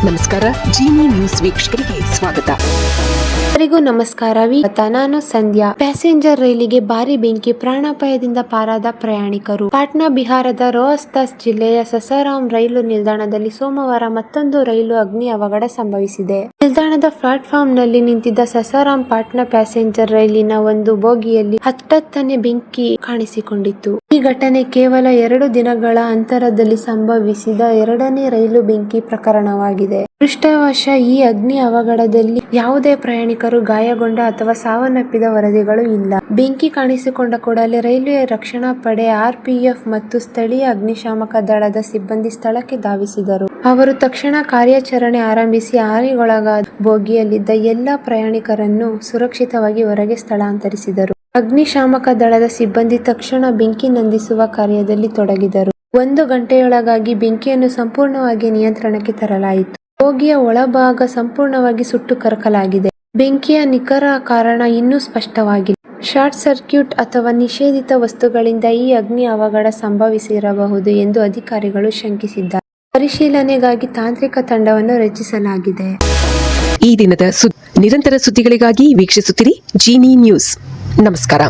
ನಮಸ್ಕಾರ. ಜಿನಿ ನ್ಯೂಸ್ ವೀಕ್ಷಕರಿಗೆ ಸ್ವಾಗತ. ಎಲ್ಲರಿಗೂ ನಮಸ್ಕಾರ. ನಾನು ಸಂಧ್ಯಾ. ಪ್ಯಾಸೆಂಜರ್ ರೈಲಿಗೆ ಭಾರಿ ಬೆಂಕಿ, ಪ್ರಾಣಾಪಾಯದಿಂದ ಪಾರಾದ ಪ್ರಯಾಣಿಕರು. ಪಾಟ್ನಾ ಬಿಹಾರದ ರೋಹ್ತಾಸ್ ಜಿಲ್ಲೆಯ ಸಸಾರಾಮ್ ರೈಲು ನಿಲ್ದಾಣದಲ್ಲಿ ಸೋಮವಾರ ಮತ್ತೊಂದು ರೈಲು ಅಗ್ನಿ ಅವಘಡ ಸಂಭವಿಸಿದೆ. ನಿಲ್ದಾಣದ ಪ್ಲಾಟ್ಫಾರ್ಮ್ ನಲ್ಲಿ ನಿಂತಿದ್ದ ಸಸಾರಾಮ್ ಪಾಟ್ನಾ ಪ್ಯಾಸೆಂಜರ್ ರೈಲಿನ ಒಂದು ಬೋಗಿಯಲ್ಲಿ ಹಠಾತ್ತನೆ ಬೆಂಕಿ ಕಾಣಿಸಿಕೊಂಡಿತ್ತು. ಈ ಘಟನೆ ಕೇವಲ 2 ದಿನಗಳ ಅಂತರದಲ್ಲಿ ಸಂಭವಿಸಿದ ಎರಡನೇ ರೈಲು ಬೆಂಕಿ ಪ್ರಕರಣವಾಗಿದೆ. ಅದೃಷ್ಟವಶ ಈ ಅಗ್ನಿ ಅವಘಡದಲ್ಲಿ ಯಾವುದೇ ಪ್ರಯಾಣಿಕರು ಗಾಯಗೊಂಡ ಅಥವಾ ಸಾವನ್ನಪ್ಪಿದ ವರದಿಗಳು ಇಲ್ಲ. ಬೆಂಕಿ ಕಾಣಿಸಿಕೊಂಡ ಕೂಡಲೇ ರೈಲ್ವೆ ರಕ್ಷಣಾ ಪಡೆ, RPF ಮತ್ತು ಸ್ಥಳೀಯ ಅಗ್ನಿಶಾಮಕ ದಳದ ಸಿಬ್ಬಂದಿ ಸ್ಥಳಕ್ಕೆ ಧಾವಿಸಿದರು. ಅವರು ತಕ್ಷಣ ಕಾರ್ಯಾಚರಣೆ ಆರಂಭಿಸಿ ಹಾನಿಗೊಳಗಾದ ಬೋಗಿಯಲ್ಲಿದ್ದ ಎಲ್ಲಾ ಪ್ರಯಾಣಿಕರನ್ನು ಸುರಕ್ಷಿತವಾಗಿ ಹೊರಗೆ ಸ್ಥಳಾಂತರಿಸಿದರು. ಅಗ್ನಿಶಾಮಕ ದಳದ ಸಿಬ್ಬಂದಿ ತಕ್ಷಣ ಬೆಂಕಿ ನಂದಿಸುವ ಕಾರ್ಯದಲ್ಲಿ ತೊಡಗಿದರು. 1 ಗಂಟೆಯೊಳಗಾಗಿ ಬೆಂಕಿಯನ್ನು ಸಂಪೂರ್ಣವಾಗಿ ನಿಯಂತ್ರಣಕ್ಕೆ ತರಲಾಯಿತು. ಬೋಗಿಯ ಒಳಭಾಗ ಸಂಪೂರ್ಣವಾಗಿ ಸುಟ್ಟು ಕರಕಲಾಗಿದೆ. ಬೆಂಕಿಯ ನಿಖರ ಕಾರಣ ಇನ್ನೂ ಸ್ಪಷ್ಟವಾಗಿಲ್ಲ. ಶಾರ್ಟ್ ಸರ್ಕ್ಯೂಟ್ ಅಥವಾ ನಿಷೇಧಿತ ವಸ್ತುಗಳಿಂದ ಈ ಅಗ್ನಿ ಅವಘಡ ಸಂಭವಿಸಿರಬಹುದು ಎಂದು ಅಧಿಕಾರಿಗಳು ಶಂಕಿಸಿದ್ದಾರೆ. ಪರಿಶೀಲನೆಗಾಗಿ ತಾಂತ್ರಿಕ ತಂಡವನ್ನು ರಚಿಸಲಾಗಿದೆ. ಈ ದಿನದ ನಿರಂತರ ಸುದ್ದಿಗಳಿಗಾಗಿ ವೀಕ್ಷಿಸುತ್ತಿರಿ ಜಿನಿ ನ್ಯೂಸ್. ನಮಸ್ಕಾರ.